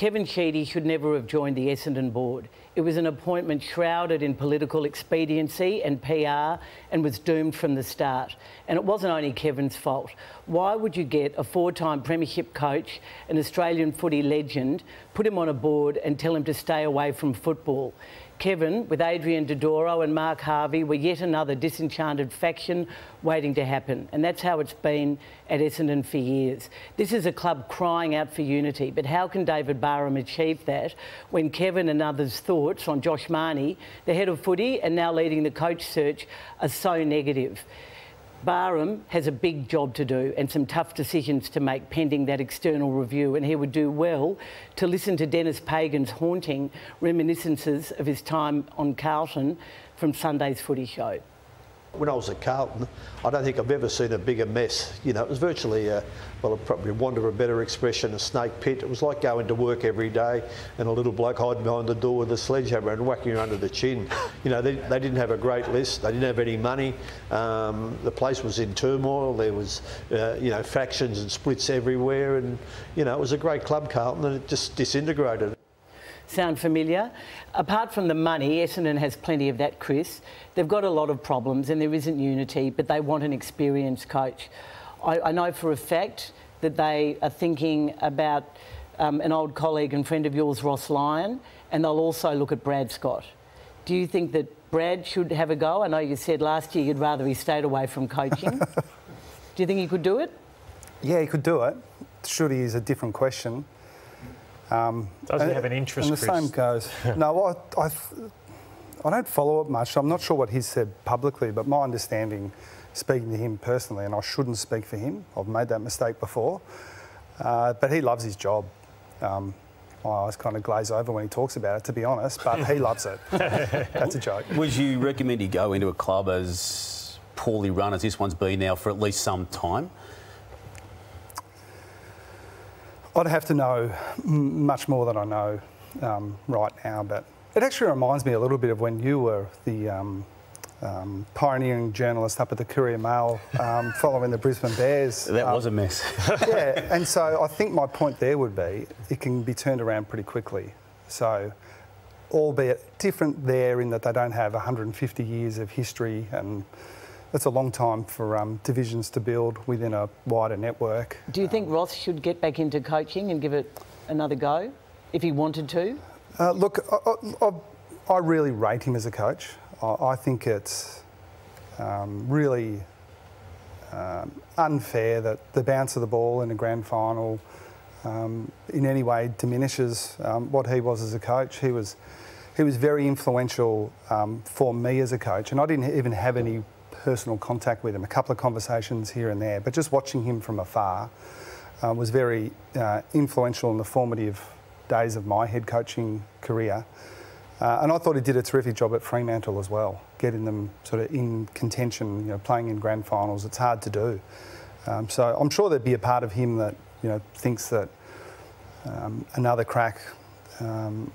Kevin Sheedy should never have joined the Essendon board. It was an appointment shrouded in political expediency and PR and was doomed from the start. And it wasn't only Kevin's fault. Why would you get a four-time premiership coach, an Australian footy legend, put him on a board and tell him to stay away from football? Kevin, with Adrian Dodoro and Mark Harvey, were yet another disenchanted faction waiting to happen. And that's how it's been at Essendon for years. This is a club crying out for unity, but how can David Barham achieve that when Kevin and others' thoughts on Josh Marnie, the head of footy and now leading the coach search, are so negative? Barham has a big job to do and some tough decisions to make pending that external review, and he would do well to listen to Dennis Pagan's haunting reminiscences of his time on Carlton from Sunday's Footy Show. When I was at Carlton, I don't think I've ever seen a bigger mess. You know, it was virtually, well, probably want of a better expression, a snake pit. It was like going to work every day and a little bloke hiding behind the door with a sledgehammer and whacking you under the chin. You know, they didn't have a great list. They didn't have any money. The place was in turmoil. There was, you know, factions and splits everywhere. And, you know, it was a great club, Carlton, and it just disintegrated. Sound familiar? Apart from the money, Essendon has plenty of that, Chris. They've got a lot of problems and there isn't unity, but they want an experienced coach. I know for a fact that they are thinking about an old colleague and friend of yours, Ross Lyon, and they'll also look at Brad Scott. Do you think that Brad should have a go? I know you said last year you'd rather he stayed away from coaching. Do you think he could do it? Yeah, he could do it. Should he is a different question. Does he have an interest, and the Chris? same goes. No, I don't follow it much. I'm not sure what he's said publicly, but my understanding, speaking to him personally, and I shouldn't speak for him, I've made that mistake before, but he loves his job. My eyes kind of glaze over when he talks about it, to be honest, but he loves it. That's a joke. Would you recommend he go into a club as poorly run as this one's been now for at least some time? I'd have to know much more than I know right now, but it actually reminds me a little bit of when you were the pioneering journalist up at the Courier Mail following the Brisbane Bears. That was a mess. Yeah, and so I think my point there would be it can be turned around pretty quickly. So, albeit different there in that they don't have 150 years of history, and that's a long time for divisions to build within a wider network. Do you think Ross should get back into coaching and give it another go, if he wanted to? Look, I really rate him as a coach. I think it's really unfair that the bounce of the ball in a grand final in any way diminishes what he was as a coach. He was very influential for me as a coach, and I didn't even have any personal contact with him, a couple of conversations here and there, but just watching him from afar was very influential in the formative days of my head coaching career. And I thought he did a terrific job at Fremantle as well, getting them sort of in contention, you know, playing in grand finals. It's hard to do. So I'm sure there'd be a part of him that, you know, thinks that another crack, you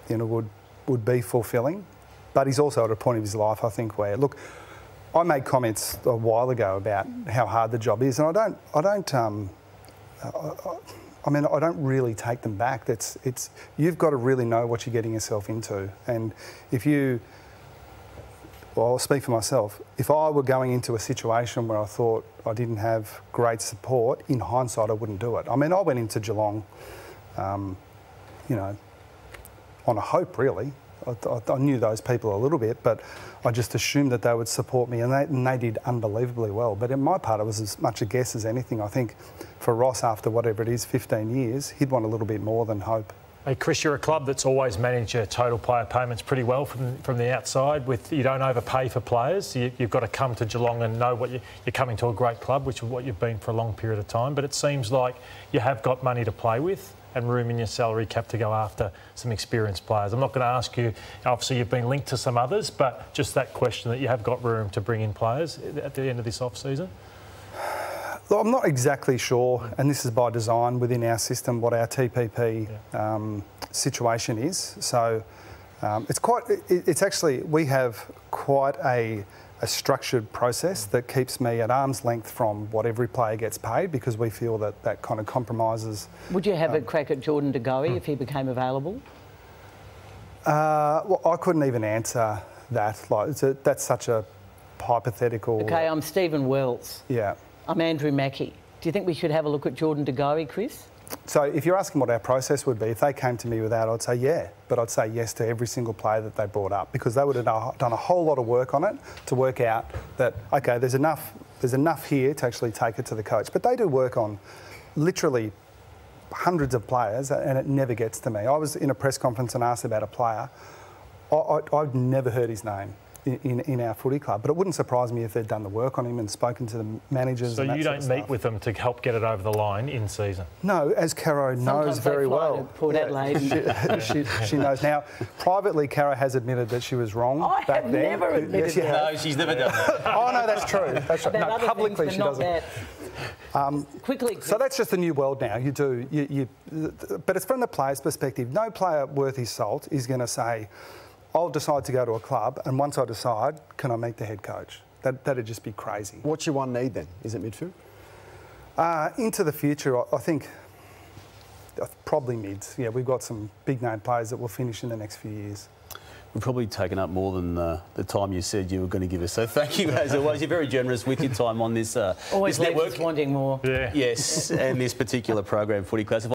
know, would be fulfilling. But he's also at a point of his life, I think, where, look, I made comments a while ago about how hard the job is, and I don't really take them back. You've got to really know what you're getting yourself into, and well, I'll speak for myself. If I were going into a situation where I thought I didn't have great support, in hindsight, I wouldn't do it. I mean, I went into Geelong, you know, on a hope, really. I knew those people a little bit, but I just assumed that they would support me, and they did unbelievably well. But in my part, it was as much a guess as anything. I think for Ross, after whatever it is, 15 years, he'd want a little bit more than hope. Hey, Chris, you're a club that's always managed your total player payments pretty well from the outside. You don't overpay for players. You've got to come to Geelong and know what you're coming to a great club, which is what you've been for a long period of time. But it seems like you have got money to play with and room in your salary cap to go after some experienced players. I'm not going to ask you, obviously you've been linked to some others, but just that question that you have got room to bring in players at the end of this off-season? Look, I'm not exactly sure, and this is by design within our system, what our TPP situation is. So it's actually, we have quite a a structured process that keeps me at arm's length from what every player gets paid, because we feel that that kind of compromises. Would you have a crack at Jordan De Goey if he became available? Well, I couldn't even answer that. Like, that's such a hypothetical. Okay, I'm Stephen Wells. Yeah. I'm Andrew Mackie. Do you think we should have a look at Jordan De Goey, Chris? So if you're asking what our process would be, if they came to me with that, I'd say yeah, but I'd say yes to every single player that they brought up, because they would have done a whole lot of work on it to work out that, okay, there's enough here to actually take it to the coach. But they do work on literally hundreds of players, and it never gets to me. I was in a press conference and asked about a player. I've never heard his name in our footy club, but it wouldn't surprise me if they'd done the work on him and spoken to the managers. So and that you sort of don't meet stuff. with them to help get it over the line in season? No, as Caro knows very well. Port Adelaide. She knows. Now, privately, Caro has admitted that she was wrong I back have then. never admitted that. No, she's never done that. Oh, no, that's true. That's right. About No, other publicly things, she but not doesn't. that. Quickly, Chris. So that's just the new world now. You do, but it's from the player's perspective. No player worth his salt is going to say, I'll decide to go to a club, and once I decide, can I meet the head coach? That'd just be crazy. What's your one need then? Is it midfield? Into the future, I think probably mids. Yeah, we've got some big name players that will finish in the next few years. We've probably taken up more than the time you said you were going to give us. So thank you as always. You're very generous with your time on this, Always this network. leaves us wanting more. Yeah. Yes, and this particular program, Footy Classified.